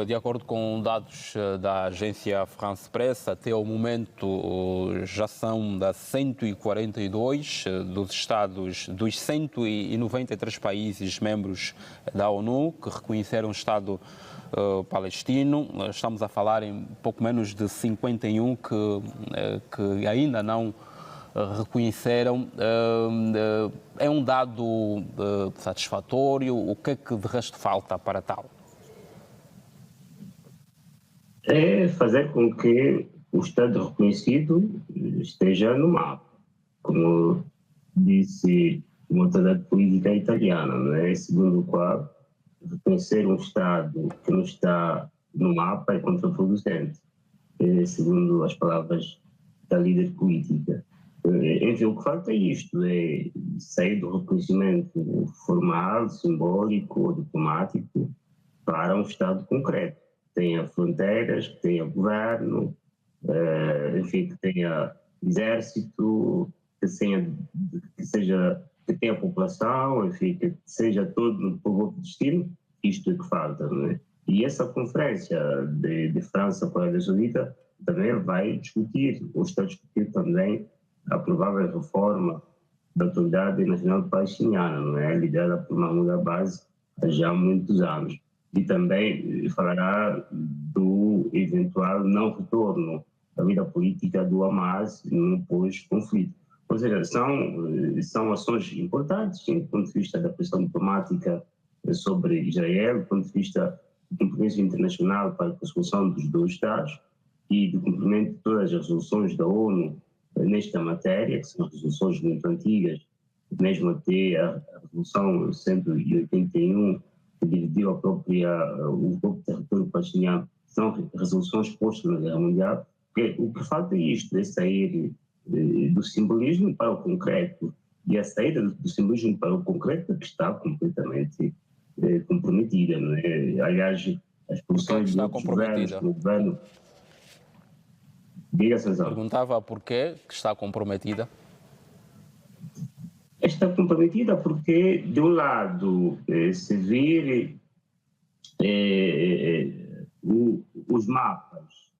de acordo com dados da agência France Press, até o momento já são 142 dos Estados, dos 193 países membros da ONU que reconheceram o Estado palestino. Estamos a falar em pouco menos de 51 que ainda não reconheceram. É um dado satisfatório? O que é que de resto falta para tal? É fazer com que o Estado reconhecido esteja no mapa, como disse uma autoridade política italiana, não é? Segundo o qual reconhecer um Estado que não está no mapa é contraproducente, segundo as palavras da líder política. Enfim, o que falta é isto, é sair do reconhecimento formal, simbólico ou diplomático para um Estado concreto, que tenha fronteiras, que tenha governo, enfim, que tenha exército, que tenha população, enfim, que seja todo no povo de destino. Isto é que falta, não é? E essa conferência de França com a Arábia Saudita também vai discutir, ou está a discutir também, a provável reforma da Autoridade Nacional Palestiniana, não é? Liderada por Mahmoud Abbas há já muitos anos. E também falará do eventual não retorno da vida política do Hamas no pós-conflito. Ou seja, são ações importantes, sim, do ponto de vista da pressão diplomática sobre Israel, do ponto de vista do compromisso internacional para a solução dos dois Estados e do cumprimento de todas as resoluções da ONU nesta matéria, que são resoluções muito antigas, mesmo até a Resolução 181, que dividiu o próprio território palestiniano, são resoluções postas na Guerra Mundial. O que falta é isto, é sair do simbolismo para o concreto. E a saída do simbolismo para o concreto que está completamente comprometida, não é? Aliás, as posições está dos governos, comprometida? do governo... Diga, César. Perguntava porquê que está comprometida? Está comprometida porque, de um lado, se vir os mapas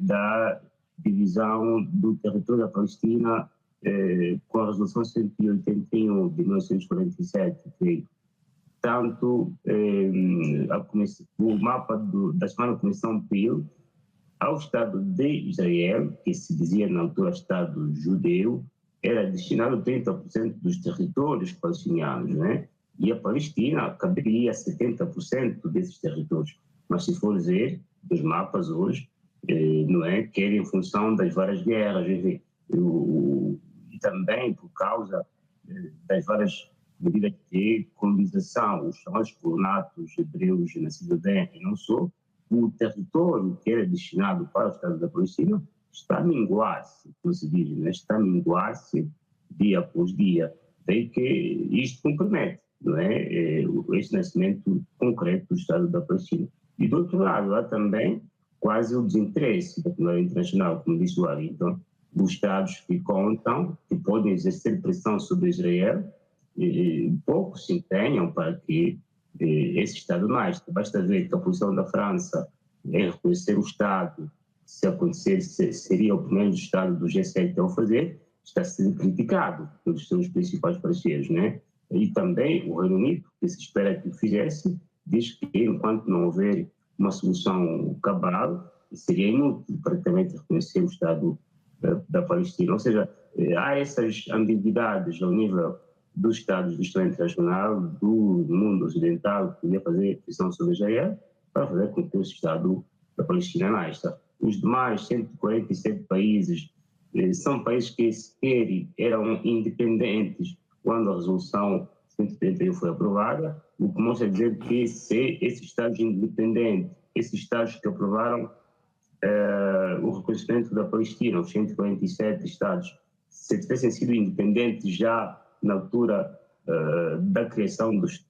da divisão do território da Palestina com a Resolução 181 de 1947, que tanto o mapa da chamada Comissão Peel ao Estado de Israel, que se dizia na altura Estado judeu, era destinado 30% dos territórios palestinianos, né? E a Palestina caberia 70% desses territórios. Mas se for ver os mapas hoje, não é, que era em função das várias guerras, e também por causa das várias medidas de colonização, os chamados colonatos hebreus na Cisjordânia e não só, o território que era destinado para o Estado da Palestina está a minguar-se, como se diz, né? Está a minguar-se dia após dia. Daí que isto compromete, não é? Este nascimento concreto do Estado da Palestina. E do outro lado, há também quase o desinteresse da comunidade internacional, como disse o Ayrton, dos Estados que contam, que podem exercer pressão sobre Israel, poucos se empenham para que esse Estado nasça. Basta ver que a posição da França em reconhecer o Estado, se acontecer, seria o primeiro Estado do G7 a o fazer, está sendo criticado pelos seus principais parceiros, né? E também o Reino Unido, que se espera que o fizesse, diz que enquanto não houver uma solução cabal, seria inútil praticamente reconhecer o Estado da Palestina. Ou seja, há essas ambiguidades ao nível dos Estados do Estado Internacional, do mundo ocidental, que podia fazer pressão sobre Israel, para fazer com que o Estado da Palestina nasça. Os demais 147 países são países que sequer eram independentes quando a Resolução 131 foi aprovada, o que mostra dizer que se esses Estados independentes, esses Estados que aprovaram o reconhecimento da Palestina, os 147 Estados, se tivessem sido independentes já na altura da criação dos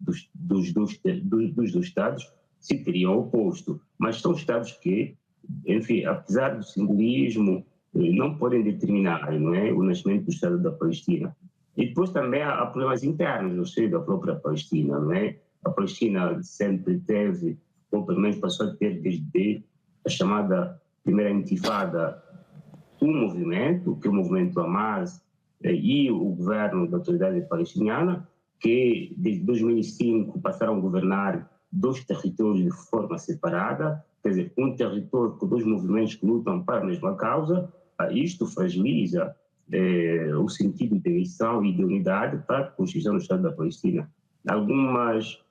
Estados, se teriam oposto. Mas são Estados que, enfim, apesar do simbolismo, não podem determinar, não é, o nascimento do Estado da Palestina. E depois também há problemas internos no seio da própria Palestina, não é? a Palestina sempre teve, ou pelo menos passou a ter desde a chamada primeira intifada, um movimento, que é o movimento Hamas e o governo da autoridade palestiniana, que desde 2005 passaram a governar dois territórios de forma separada, quer dizer, um território com dois movimentos que lutam para a mesma causa. Isto fragiliza o sentido de missão e de unidade para a construção do Estado da Palestina. Alguns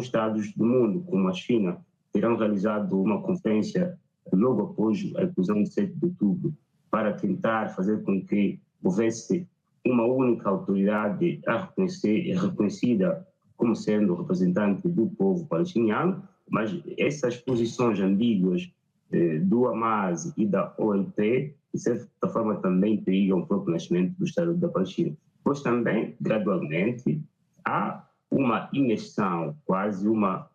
estados do mundo, como a China, terão realizado uma conferência logo após a inclusão de 7 de outubro para tentar fazer com que houvesse uma única autoridade reconhecida como sendo representante do povo palestiniano, mas essas posições ambíguas do Hamas e da OLP, de certa forma, também perigam o próprio nascimento do Estado da Palestina. Pois também, gradualmente, há uma imersão, quase uma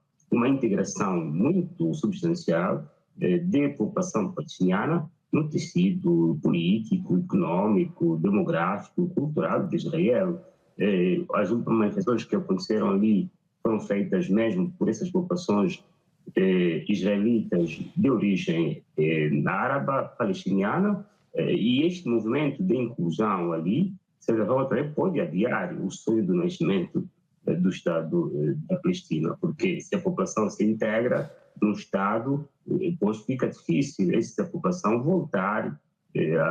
integração muito substancial da população palestiniana no tecido político, econômico, demográfico, cultural de Israel. As últimas manifestações que aconteceram ali foram feitas mesmo por essas populações israelitas de origem árabe, palestiniana, e este movimento de inclusão ali, de certa forma, também pode adiar o sonho do nascimento do Estado da Palestina, porque se a população se integra no Estado, depois fica difícil essa população voltar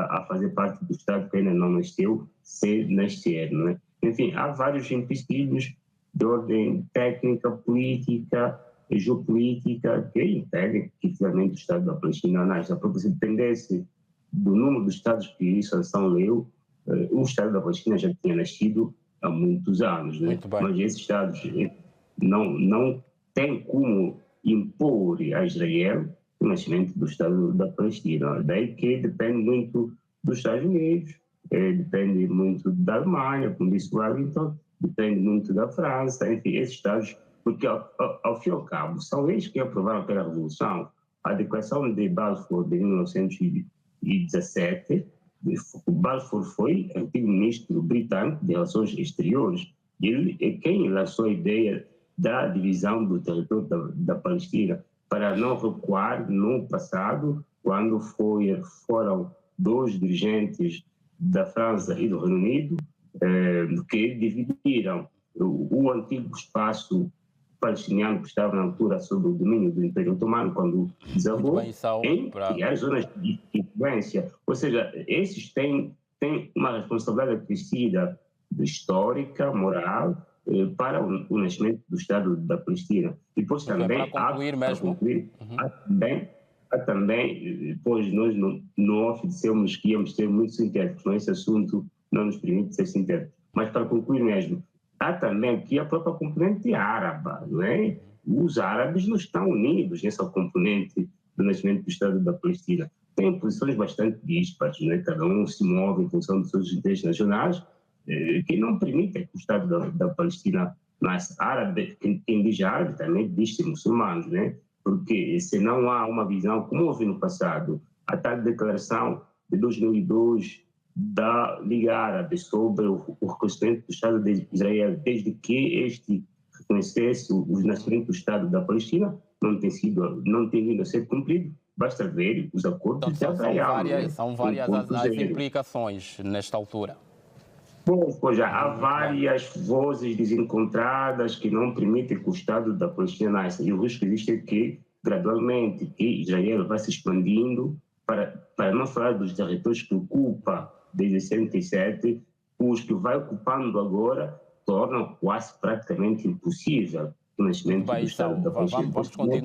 a fazer parte do Estado que ainda não nasceu, se nascer, não é? Enfim, há vários empecilhos de ordem técnica, política, geopolítica, que impedem que finalmente o Estado da Palestina nasça, porque se dependesse do número de Estados que a sanção leu, o Estado da Palestina já tinha nascido há muitos anos, né? Mas esses Estados não têm como impor a Israel o nascimento do Estado da Palestina. Daí que depende muito dos Estados Unidos, depende muito da Alemanha, como disse o Wellington, depende muito da França, enfim, esses Estados, porque ao fim e ao cabo são eles que aprovaram aquela revolução. A Declaração de Balfour de 1917, Balfour foi antigo ministro britânico de Relações Exteriores. Ele é quem lançou a ideia da divisão do território da Palestina para não recuar no passado, quando foram dois dirigentes da França e do Reino Unido que dividiram o antigo espaço palestiniano que estava na altura sob o domínio do Império Otomano, quando desabou, em criar zonas de influência. Ou seja, esses têm uma responsabilidade acrescida histórica, moral, para o nascimento do Estado da Palestina. E depois também há também, depois nós no off dissemos que íamos ser muito sintéticos, mas esse assunto não nos permite ser sintéticos. Mas para concluir mesmo, há também aqui a própria componente árabe, não é? Os árabes não estão unidos nessa componente do nascimento do Estado da Palestina. Têm posições bastante dispares, não é? Cada um se move em função dos seus interesses nacionais, que não permitem que o Estado da Palestina nasça. Árabe, quem diz árabe também diz muçulmanos, né? Porque se não há uma visão, como houve no passado, a tal declaração de 2002 da Liga Árabe sobre o reconhecimento do Estado de Israel, desde que este reconhecesse o nascimento do Estado da Palestina, não tem vindo a ser cumprido. Basta ver os acordos de Abraham. São várias as implicações nesta altura. Pois já há várias vozes desencontradas que não permitem que o Estado da Palestina nasça. E o risco existe é que, gradualmente, que Israel vai se expandindo, para não falar dos territórios que ocupa desde 67, os que vai ocupando agora tornam quase praticamente impossível o nascimento do Estado da Palestina. Vamos continuar.